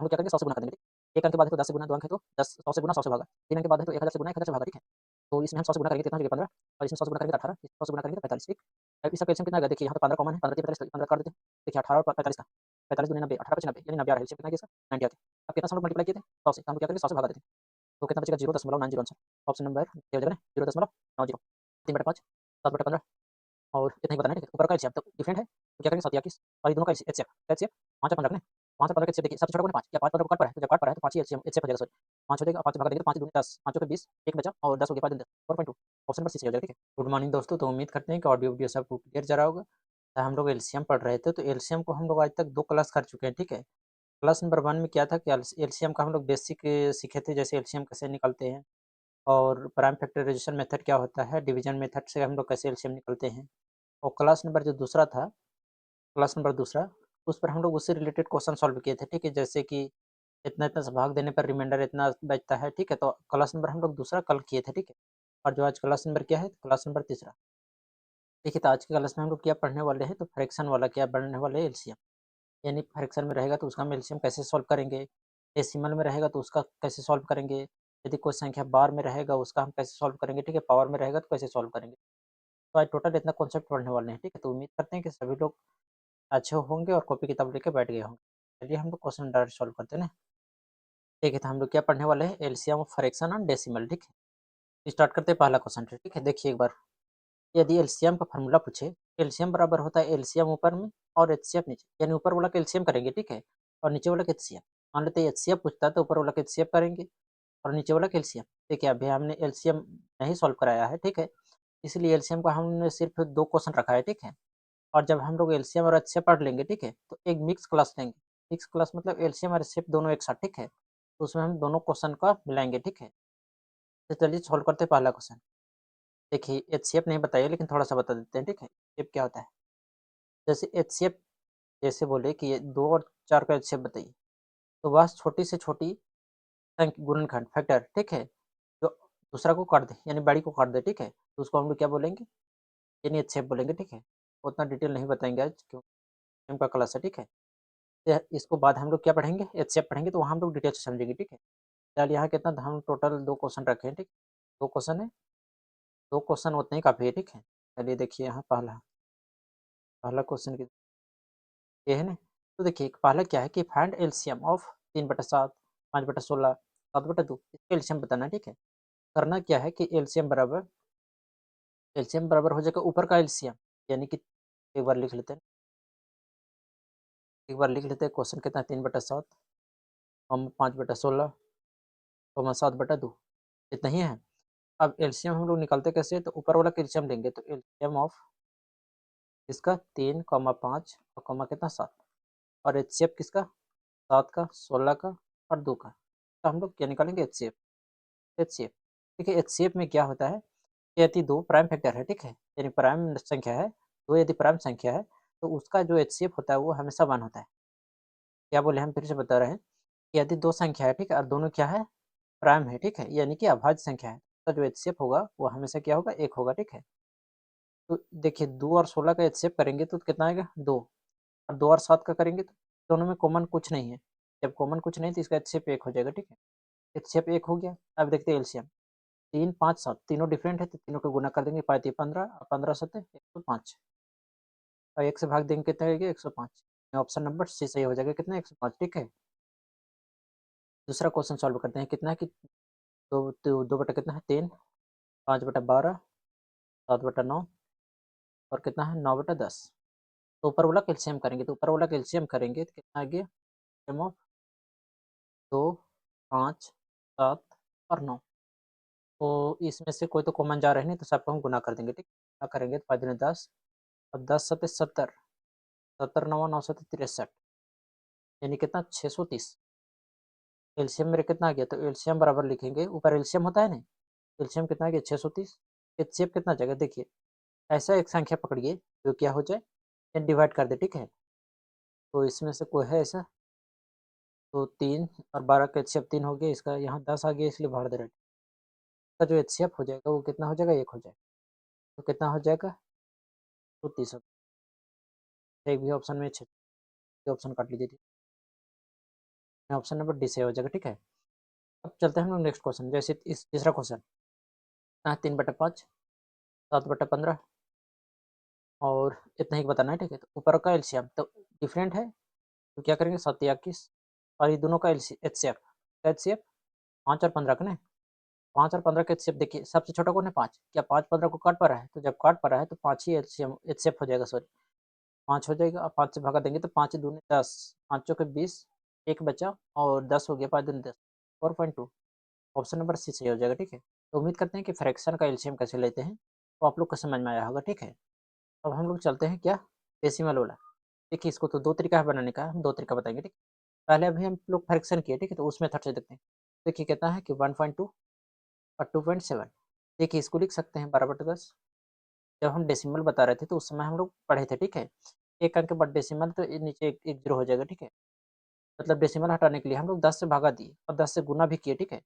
हम लोग क्या करेंगे 100 से गुना कर देंगे, ठीक? 1 अंक के बाद है तो 10 से गुना, 2 अंक है तो 10, 100 से गुना 100 से भागा, 3 अंक के बाद है तो 1000 से गुना 1000 से भागा, ठीक है? तो इसमें हम 100 से गुना करेंगे कितना हो जाएगा 15 और इसमें 100 से गुना करेंगे तो 18, इसमें 100 से गुना करेंगे तो 45, ठीक? अब इसका एलसीएम कितना आ गया देखिए यहाँ पे 15 कॉमन है, 15 45 15 काट देते हैं। देखिए 18 और 45 का 45 दूनी 90, 18 5 90 यानी 90 आ रहा है, एलसीएम कितना आ गया इसका 90 आ गया। अब कितना से हम लोग मल्टीप्लाई किए थे 100 से, तो हम लोग क्या करेंगे 100 से भगा देते हैं। तो कितना बचेगा 0.90 आंसर। ऑप्शन नंबर ये हो जाएगा ना 0.90, 3/5 7/15 और इतना ही बताना है, ठीक है? ऊपर का एचसीएफ तो डिफरेंट है, तो क्या करेंगे 7 या 21 और ये दोनों का एचसीएफ एचसीएफ 5 और 15 रखना है। 5 और 15 का एचसीएफ देखिए सबसे छोटा कौन है 5 या 5 15 को काट पड़ा है, तो जब काट पड़ा है तो 5 ही एचसीएफ एचसीएफ हो जाएगा, सॉरी 5 हो जाएगा, 5 भाग देंगे तो 5 दूनी 10, 5 के 20 1 बचा और 10 हो गया 5 10 4.2 ऑप्शन नंबर सी सही हो जाएगा, ठीक है? गुड मॉर्निंग दोस्तों, तो उम्मीद करते हैं कि ऑडियो वीडियो सबको क्लियर जा रहा होगा। तो हम लोग एलसीएम पढ़ रहे थे, तो एलसीएम को हम लोग आज तक 2 क्लास कर चुके हैं, ठीक है? क्लास नंबर 1 में क्या था कि एलसीएम का हम लोग बेसिक सीखे थे, जैसे एलसीएम कैसे निकालते हैं और प्राइम फैक्टराइजेशन मेथड क्या होता है, डिवीजन मेथड से हम लोग कैसे एलसीएम निकालते हैं। और क्लास नंबर जो दूसरा था, क्लास नंबर दूसरा, उस पर हम लोग उससे रिलेटेड क्वेश्चन सॉल्व किए थे, ठीक है? जैसे कि इतना-इतना से भाग देने पर रिमाइंडर इतना बचता है, ठीक है? तो क्लास नंबर हम लोग दूसरा कल किए थे, ठीक है? और जो आज क्लास नंबर क्या है? क्लास नंबर तीसरा। देखिए, तो आज की क्लास में हम लोग क्या पढ़ने वाले हैं, तो फ्रैक्शन वाला क्या पढ़ने वाले हैं एलसीएम। यानी फ्रैक्शन में रहेगा तो उसका हम एलसीएम कैसे सॉल्व करेंगे, डेसिमल में रहेगा तो उसका कैसे सॉल्व करेंगे, यदि कोई संख्या बार में रहेगा उसका हम कैसे सॉल्व करेंगे, ठीक है? पावर में रहेगा तो कैसे सॉल्व करेंगे। तो आज टोटल इतना कॉन्सेप्ट पढ़ने वाले हैं, ठीक है? तो उम्मीद करते हैं कि सभी लोग अच्छे होंगे और कॉपी किताब लेके बैठ गए होंगे। चलिए हम लोग क्वेश्चन डायरेक्ट सॉल्व करते हैं ना। ठीक है, तो हम लोग क्या पढ़ने वाले हैं एलसीएम ऑफ फ्रैक्शन और डेसिमल, ठीक है? स्टार्ट करते हैं पहला क्वेश्चन से, ठीक है? देखिए एक बार, यदि एलसीएम का फार्मूला पूछे, एलसीएम बराबर होता है एलसीएम ऊपर में और एचसीएफ नीचे, यानी ऊपर वाला का एलसीएम करेंगे, ठीक है? और नीचे वाला का एचसीएफ। मान लेते हैं एचसीएफ पूछता है तो ऊपर वाला का एचसीएफ करेंगे और नीचे वाला का एलसीएम। देखिए अभी हमने एलसीएम नहीं सॉल्व कराया है, ठीक है? इसलिए एलसीएम का हमने सिर्फ 2 क्वेश्चन रखा है, ठीक है? और जब हम लोग एलसीएम और एचसीएफ पढ़ लेंगे, ठीक है? तो एक मिक्स क्लास लेंगे। मिक्स क्लास मतलब एलसीएम और एचसीएफ दोनों एक साथ, ठीक है? तो उसमें हम दोनों क्वेश्चन का मिलाएँगे, ठीक है? तो चलिए सॉल्व करते हैं पहला क्वेश्चन। देखिए एचसीएफ नहीं बताइए लेकिन थोड़ा-सा बता देते हैं, ठीक है? एचसीएफ क्या होता है? जैसे एचसीएफ जैसे बोले कि ये 2 और 4 का एचसीएफ बताइए, तो वह छोटी से छोटी गुणनखंड फैक्टर, ठीक है? जो दूसरा को काट दे यानी बड़ी को काट दे, ठीक है? तो उसको हम लोग क्या बोलेंगे? यानी एचसीएफ बोलेंगे, ठीक है? उतना डिटेल नहीं बताएँगे आज क्योंकि एम का क्लास है, ठीक है? इसको बाद हम लोग क्या पढ़ेंगे? एचसीएफ पढ़ेंगे तो वहाँ हम लोग डिटेल से समझेंगे, ठीक है? फिलहाल यहाँ कितना हम टोटल 2 क्वेश्चन रखे हैं, ठीक? 2 क्वेश्चन है, 2 क्वेश्चन उतने ही काफ़ी है, ठीक है? चलिए देखिए यहाँ पहला पहला क्वेश्चन ये है ना? तो देखिए पहला क्या है कि फाइंड एलसीएम ऑफ 3/7, 5/16, 7/2 इसका एलसीएम बताना है, ठीक है? करना क्या है कि एलसीएम बराबर हो जाएगा ऊपर का एलसीएम, यानी कि एक बार लिख लेते हैं, एक बार लिख लेते हैं क्वेश्चन कितना है 3/7 और 5/16 और 7/2 इतना ही है। अब एलसीएम हम लोग निकालते कैसे हैं? तो ऊपर वाला का एलसीएम लेंगे तो एलसीएम ऑफ इसका 3, 5 और कॉमा कितना 7 और एचसीएफ किसका 7 का, 16 का और 2 का। तो हम लोग क्या निकालेंगे एचसीएफ। एचसीएफ देखिए एचसीएफ में क्या होता है कि यदि 2 प्राइम फैक्टर है, ठीक है? यानी प्राइम संख्या है, 2 यदि प्राइम संख्या है तो उसका जो एचसीएफ होता है वो हमेशा 1 होता है। क्या बोले हम फिर से बता रहे हैं कि यदि 2 संख्या है, ठीक है? और दोनों क्या है? प्राइम है, ठीक है? यानी कि अभाज्य संख्या है, तो जो एचसीएफ होगा वो हमेशा क्या होगा? 1 होगा, ठीक है? तो देखिए 2 और 16 का एचसीएफ करेंगे तो कितना आएगा? 2 और 2 और 7 का करेंगे तो दोनों में कॉमन कुछ नहीं है। जब कॉमन कुछ नहीं तो इसका एचसीएफ 1 हो जाएगा, ठीक है? एचसीएफ 1 हो गया। अब देखते हैं एलसीएम 3, 5, 7 तीनों डिफरेंट है तो तीनों को गुना कर देंगे, 5 3 15 और 15 7 105 और 1 से भाग देंगे कितना हो गया 105। ऑप्शन नंबर सी सही हो जाएगा, कितना 105, ठीक है? दूसरा क्वेश्चन सॉल्व करते हैं, कितना है कि 2 बटा कितना है 3, 5/12, 7/9 और कितना है 9/10। तो ऊपर वाला कैल्शियम करेंगे तो ऊपर वाला कैल्शियम करेंगे तो कितना आ गया? एम ऑफ 2, 5, 7 और 9। तो इसमें से कोई तो कॉमन जा रहा है नहीं तो सबको हम गुना कर देंगे, ठीक? क्या करेंगे तो 5 दूनी 10 और 10 सत्ते 70, 70 9 9 सत्ते 63 यानी कितना 630। एलसीएम मेरे कितना आ गया? तो एलसीएम बराबर लिखेंगे, ऊपर एलसीएम होता है ना, एलसीएम कितना आ गया 630। एचसीएफ कितना आ जाएगा? देखिए ऐसा एक संख्या पकड़िए जो क्या हो जाए डिवाइड कर दे, ठीक है? तो इसमें से कोई है ऐसा, तो 3 और 12 का एचसीएफ 3 हो गया, इसका यहाँ 10 आ गया इसलिए भाड़ दे रहे हैं। इसका जो एचसीएफ हो जाएगा वो कितना हो जाएगा? 1 हो जाएगा। तो कितना हो जाएगा? तो 30 एक भी ऑप्शन में 6 ऑप्शन काट लीजिए। ऑप्शन नंबर डी सही हो जाएगा, ठीक है। अब चलते हैं हम लोग नेक्स्ट क्वेश्चन, जैसे इस तीसरा क्वेश्चन 3/5, 7/15 और इतना ही बताना है, ठीक है। तो ऊपर का एलसीएम तो डिफरेंट है, तो क्या करेंगे 7 या 21 और ये दोनों का एचसीएफ, एचसीएफ 5 और 15 का ना, 5 और 15 का एचसीएफ देखिए सबसे छोटा कौन है 5, क्या 5 15 को काट पा रहा है, तो जब काट पा रहा है तो 5 ही एचसीएम एचसीएफ हो जाएगा, सॉरी 5 हो जाएगा। और 5 से भागा देंगे तो 5 दूनी 10, 5 चौके 20, एक बचा और 10 हो गया, 5 दूनी 10, 4.2। ऑप्शन नंबर सी सही हो जाएगा, ठीक है। तो उम्मीद करते हैं कि फ्रैक्शन का एलसीएम कैसे लेते हैं तो आप लोग को समझ में आया होगा, ठीक है। अब हम लोग चलते हैं क्या डेसिमल वाला। देखिए इसको तो दो तरीका है बनाने का, हम दो तरीका बताएंगे, ठीक। पहले अभी हम लोग फ्रैक्शन किए, ठीक है, तो उस मेथड से देखते हैं। देखिए कितना है कि 1.2 और 2.7। देखिए इसको लिख सकते हैं 12/10। जब हम डेसिमल बता रहे थे तो उस समय हम लोग पढ़े थे, ठीक है। एक अंक के बाद डेसिमल तो नीचे एक जीरो हो जाएगा, ठीक है। मतलब डेसिमल हटाने के लिए हम लोग 10 से भागा दिए और 10 से गुना भी किए, ठीक है।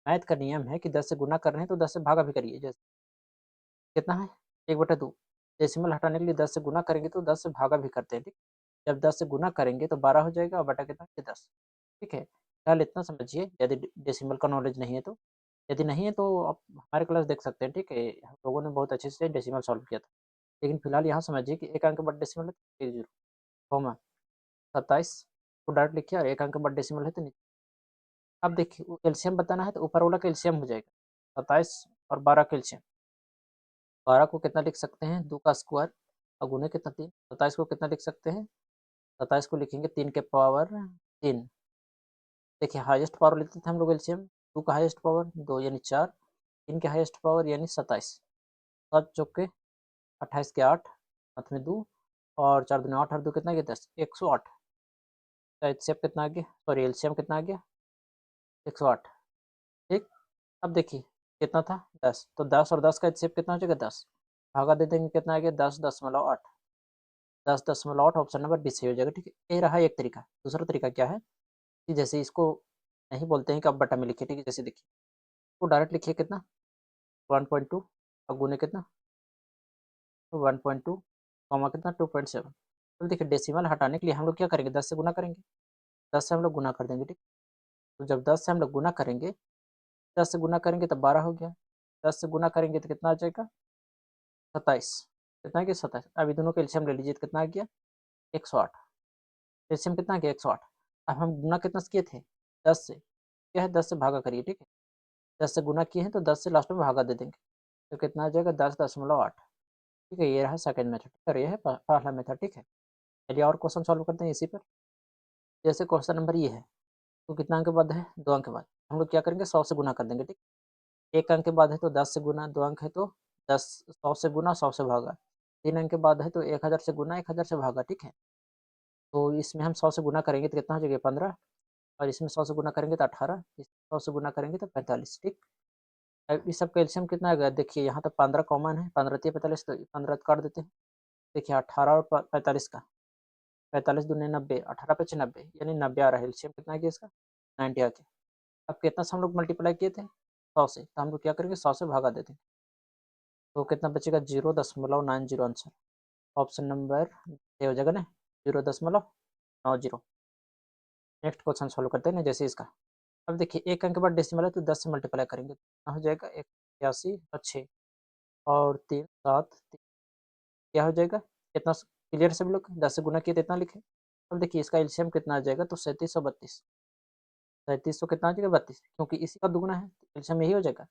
मैथ का नियम है कि 10 से गुना कर रहे हैं तो 10 से भागा भी करिए। जैसे कितना है 1/2। डेसिमल हटाने के लिए 10 से गुना करेंगे तो 10 से भागा भी करते हैं, ठीक। जब 10 से गुना करेंगे तो 12 हो जाएगा और बटा कितना है 10, ठीक है। फिलहाल इतना समझिए, यदि डेसिमल का नॉलेज नहीं है तो। यदि नहीं है तो आप हमारे क्लास देख सकते हैं, ठीक है। हम लोगों ने बहुत अच्छे से डेसिमल सॉल्व किया था। लेकिन फिलहाल यहाँ समझिए कि एक अंक के बाद डेसिमल है तो 1 0, कॉमा 27 को डायरेक्ट लिखिए और एक अंक के बाद डेसिमल है तो नीचे। अब देखिए एलसीएम बताना है तो ऊपर वाला का एलसीएम हो जाएगा 27 और 12 का एलसीएम। 12 को कितना लिख सकते हैं 2 का स्क्वायर और गुने कितना 3। 27 को कितना लिख सकते हैं, 27 को लिखेंगे 3 के पावर 3। देखिए हाईएस्ट पावर लेते थे हम लोग एलसीएम, 2 का हाईएस्ट पावर 2 यानी 4, 3 के हाईएस्ट पावर यानी 27, 7 चौके 28 के 8, हाथ में 2 और 4 दूनी 8 और 2 कितना गया 10, 108। तो एचसीएफ कितना आ गया, सॉरी एलसीएम कितना आ गया 108, ठीक। अब देखिए कितना था 10, तो 10 और 10 का एचसीएफ कितना हो जाएगा 10, भागा दे देंगे कितना आ गया 10.8, 10.8। ऑप्शन नंबर बी सही हो जाएगा, ठीक है। ये रहा एक तरीका। दूसरा तरीका क्या है कि जैसे इसको नहीं बोलते हैं कि आप बटा में लिखिए, ठीक है। जैसे देखिए तो डायरेक्ट लिखिए कितना 1.2 और गुने कितना 1.2 कॉमा कितना 2.7। तो देखिए डेसिमल हटाने के लिए हम लोग क्या करेंगे 10 से गुना करेंगे, 10 से हम लोग गुना कर देंगे, ठीक। तो जब 10 से हम लोग गुना करेंगे, 10 से गुना करेंगे तो 12 हो गया, 10 से गुना करेंगे तो कितना आ जाएगा 27, कितना आ गया 27। अभी दोनों का एलसीएम ले लीजिए तो कितना आ गया 108। एलसीएम कितना आ गया 108। अब हम गुना कितना से किए थे 10 से, क्या है 10 से भागा करिए, ठीक है। 10 से गुना किए हैं तो 10 से लास्ट में भागा दे देंगे तो कितना आ जाएगा 10.8, ठीक है। ये रहा सेकंड मेथड और ये है पहला मेथड, ठीक है। चलिए और क्वेश्चन सॉल्व करते हैं इसी पर। जैसे क्वेश्चन नंबर ये है, तो कितना अंक के बाद है 2 अंक के बाद, हम लोग क्या करेंगे 100 से गुना कर देंगे, ठीक। एक अंक के बाद है तो 10 से गुना, 2 अंक है तो 10, 100 से गुना 100 से भागा, 3 अंक के बाद है तो 1000 से गुना 1000 से भागा, ठीक है। तो इसमें हम 100 से गुना करेंगे तो कितना हो जाएगा 15 और इसमें 100 से गुना करेंगे तो 18, इसमें 100 से गुना करेंगे तो 45, ठीक। अब इस सब का एलसीएम कितना आ गया देखिए, यहाँ तो 15 कॉमन है, 15 3 45, तो 15 काट देते हैं। देखिए 18 और 45 का 45 दूनी 90, 18 5 90 यानी 90 आ रहा है। एलसीएम कितना आ गया इसका 90 आ गया। अब कितना से हम लोग मल्टीप्लाई किए थे 100 से, तो हम लोग क्या करेंगे 100 से भागा देते हैं तो कितना बचेगा 0.90 आंसर। ऑप्शन नंबर ए हो जाएगा ना 0.90। नेक्स्ट क्वेश्चन सॉल्व करते हैं ना, जैसे इसका। अब देखिए एक अंक के बाद डेसिमल है तो 10 से मल्टीप्लाई करेंगे तो कितना हो जाएगा 81 और 6 और 3 7 क्या हो जाएगा कितना, क्लियर सभी लोग 10 से गुना किए तो इतना लिखे। अब देखिए इसका एलसीएम कितना आ जाएगा तो 3732, 3700 कितना आ जाएगा 32, क्योंकि इसी का दुगुना है तो एलसीएम यही हो जाएगा।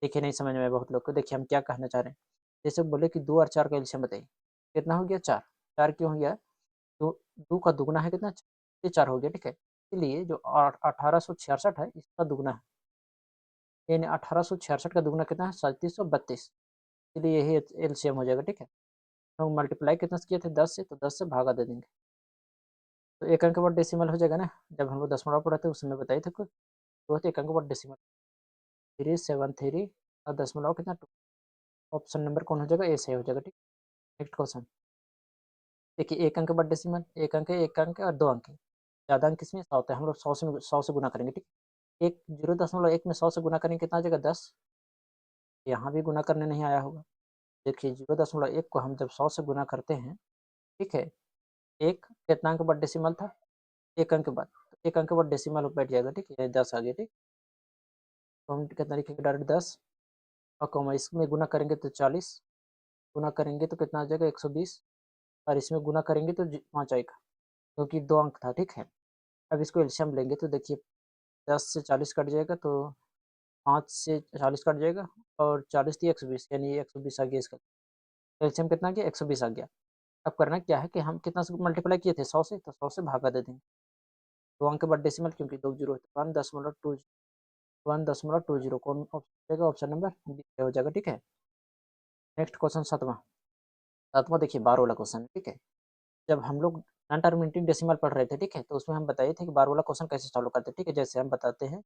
देखिए नहीं समझ में बहुत लोग को, देखिए हम क्या कहना चाह रहे हैं। जैसे बोले कि 2 और 4 का एलसीएम बताइए, कितना हो गया 4, 4 क्यों हो गया तो 2 का दुगुना है कितना, ये 4 हो गया, ठीक है। इसलिए जो 1866 है इसका दुगुना है, यानी 1866 का दुगुना कितना है 3732, इसलिए यही एलसीएम हो जाएगा, ठीक है। तो मल्टीप्लाई कितना से किए थे 10 से, तो 10 से भागा दे देंगे तो एक अंक के बाद डेसिमल हो जाएगा ना। जब हम लोग दसवां पढ़ाते उस समय बताए थे कुछ, तो एक अंक के बाद डेसिमल 373 और दशमलव कितना 2। ऑप्शन नंबर कौन हो जाएगा ए सही हो जाएगा, ठीक। नेक्स्ट क्वेश्चन देखिए एक अंक के बाद डेसिमल, एक अंक है, एक अंक है और 2 अंक है। ज़्यादा अंक किसमें 100 होता है, हम लोग 100 से गुना करेंगे, ठीक। एक 0.1 में 100 से गुना करेंगे कितना आ जाएगा 10, यहाँ भी गुना करने नहीं आया होगा। देखिए 0.1 को हम जब 100 से गुना करते हैं, ठीक है। एक कितना अंक के बाद डेसिमल था, एक अंक के बाद, एक अंक के बाद डेसिमल बैठ जाएगा, ठीक है, 10 आ गया, ठीक। तो हम कितना लिखेंगे डायरेक्ट 10 और कॉमा इसमें गुना करेंगे तो 40, गुना करेंगे तो कितना आ जाएगा 120 और इसमें गुना करेंगे तो 5 आएगा क्योंकि 2 अंक था, ठीक है। अब इसको एलसीएम लेंगे तो देखिए 10 से 40 कट जाएगा तो 5 से 40 कट जाएगा और 40 थी 120 यानी ये 120 आ गया इसका। एलसीएम कितना आ गया 120 आ गया। अब करना क्या है कि हम कितना से मल्टीप्लाई किए थे 100 से, तो 100 से भागा दे देंगे। 2 अंक के बाद डेसिमल क्योंकि 2 जीरो है, 1.20 कौन ऑप्शन जाएगा, ऑप्शन नंबर बी हो जाएगा, ठीक है। नेक्स्ट क्वेश्चन सातवां। सातवां देखिए 12 वाला क्वेश्चन, ठीक है। जब हम लोग नॉन टर्मिनेटिंग डेसिमल पढ़ रहे थे, ठीक है, तो उसमें हम बताए थे कि 12 वाला क्वेश्चन कैसे सॉल्व करते हैं, ठीक है। जैसे हम बताते हैं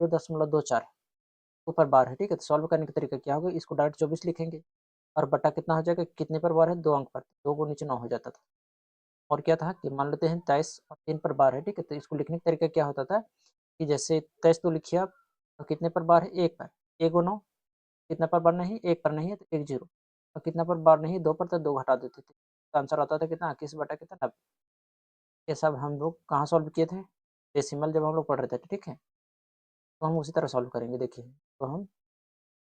2.24 ऊपर बार है, ठीक है, तो सॉल्व करने का तरीका क्या होगा, इसको डायरेक्ट 24 लिखेंगे और बटा कितना हो जाएगा, कितने पर बार है, 2 अंक पर, 2 को नीचे 9 हो जाता था। और क्या था कि मान लेते हैं 23 और 3 पर बार है, ठीक है, तो इसको लिखने का तरीका क्या होता था कि जैसे 23 तो लिखिए आप, तो कितने पर बार है, 1 पर, 1 9, कितना पर बार नहीं, 1 पर नहीं है तो 1 0, और कितना पर बार नहीं, 2 पर, तो 2 घटा देते थे, तो आंसर आता था कितना 21 बटा कितना 90। ये सब हम लोग कहाँ सॉल्व किए थे, डेसिमल जब हम लोग पढ़ रहे थे, ठीक है। तो हम उसी तरह सॉल्व करेंगे, देखिए। तो हम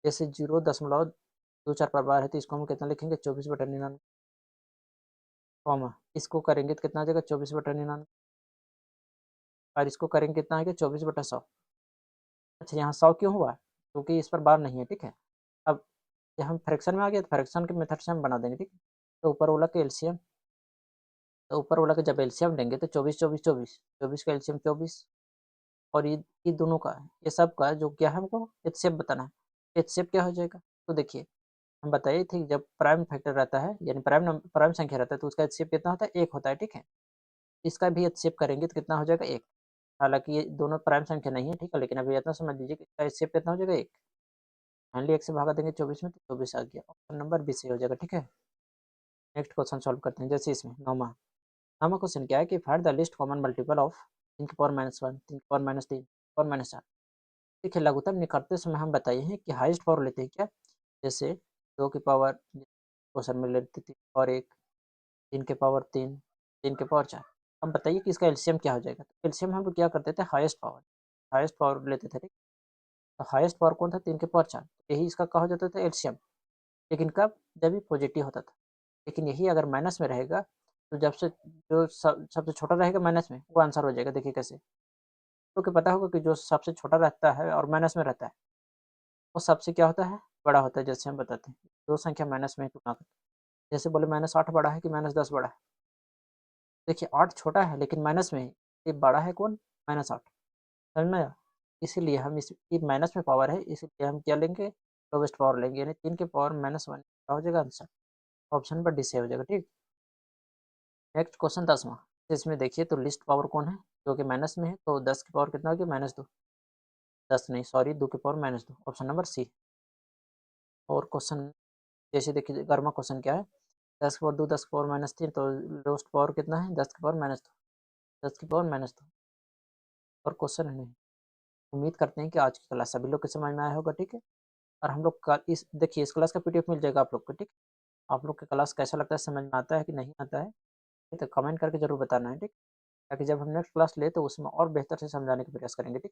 जैसे 0.24 पर बार है तो इसको हम कितना लिखेंगे 24/99, कॉमा इसको करेंगे तो कितना आ जाएगा 24/99 और इसको करेंगे कितना आएगा 24/100। अच्छा यहाँ 100 क्यों हुआ, क्योंकि इस पर बार नहीं है, ठीक है। अब जब हम फ्रैक्शन में आ गए तो फ्रैक्शन के मेथड से हम बना देंगे, ठीक है। तो ऊपर वाला का एलसीएम, तो ऊपर वाला का जब एलसीएम लेंगे तो 24 24 24, 24 का एलसीएम 24 और ये दोनों का, ये सब का जो क्या है हमको एचसीएफ बताना है। एचसीएफ क्या हो जाएगा, तो देखिए हम बताए थे जब प्राइम फैक्टर रहता है यानी प्राइम संख्या रहता है तो उसका एचसीएफ कितना होता है, 1 होता है, ठीक है। इसका भी एचसीएफ करेंगे तो कितना हो जाएगा 1। हालांकि ये दोनों प्राइम संख्या नहीं है, ठीक है, लेकिन अभी इतना समझ लीजिए कि इसका एचसीएफ कितना हो जाएगा 1। फाइनली 1 से भागा देंगे 24 में तो 24 आ गया, ऑप्शन नंबर बी से हो जाएगा, ठीक है। नेक्स्ट क्वेश्चन सॉल्व करते हैं, जैसे इसमें नौमा नौमा क्वेश्चन क्या है कि find the list common multiple of 3 की पावर -1, 3 की पावर -3, पावर -8। देखिए लघुत्तम निकालते समय हम बताइए हैं कि हाईएस्ट पावर लेते हैं क्या, जैसे 2 की पावर क्वेश्चन में लेते थे और 1, 3 के पावर 3, 3 के पावर 4। अब बताइए कि इसका एलसीएम क्या हो जाएगा, तो एलसीएम हम लोग क्या करते थे, हाईएस्ट पावर लेते थे, ठीक। तो हाईएस्ट पावर कौन था, 3 के पावर 4, यही इसका क्या हो जाता था एलसीएम। लेकिन कब, जब ये पॉजिटिव होता था। लेकिन यही अगर माइनस में रहेगा तो जब से जो सबसे छोटा रहेगा माइनस में वो आंसर हो जाएगा, देखिए कैसे। क्योंकि पता होगा कि जो सबसे छोटा रहता है और माइनस में रहता है वो सबसे क्या होता है, बड़ा होता है। जैसे हम बताते हैं दो संख्या माइनस में तुलना करते हैं, जैसे बोले -8 बड़ा है कि -10 बड़ा है। देखिए 8 छोटा है लेकिन माइनस में है, ये बड़ा है कौन, -8, समझ में आया। इसीलिए हम इस ये माइनस में पावर है, इसलिए हम क्या लेंगे, लोवेस्ट पावर लेंगे, यानी 3 के पावर -1 क्या हो जाएगा आंसर, ऑप्शन पर डी से हो जाएगा, ठीक। नेक्स्ट क्वेश्चन 10वां। इसमें देखिए तो लिस्ट पावर कौन है, जो कि माइनस में है, तो 10 की पावर कितना हो गया -2, 10 नहीं सॉरी 2 की पावर -2, ऑप्शन नंबर सी। और क्वेश्चन जैसे देखिए 11वां क्वेश्चन क्या है, 10 की पावर 2, 10 की पावर -3, तो लोएस्ट पावर कितना है 10 की पावर -2, 10 की पावर -2। और क्वेश्चन है नहीं। उम्मीद करते हैं कि आज की क्लास सभी लोग के समझ में आया होगा, ठीक है। और हम लोग का इस देखिए इस क्लास का पीडीएफ मिल जाएगा आप लोग को, ठीक। आप लोग की क्लास कैसा लगता है, समझ में आता है कि नहीं आता है, तो कमेंट करके जरूर बताना है, ठीक। ताकि जब हम नेक्स्ट क्लास ले तो उसमें और बेहतर से समझाने का प्रयास करेंगे, ठीक।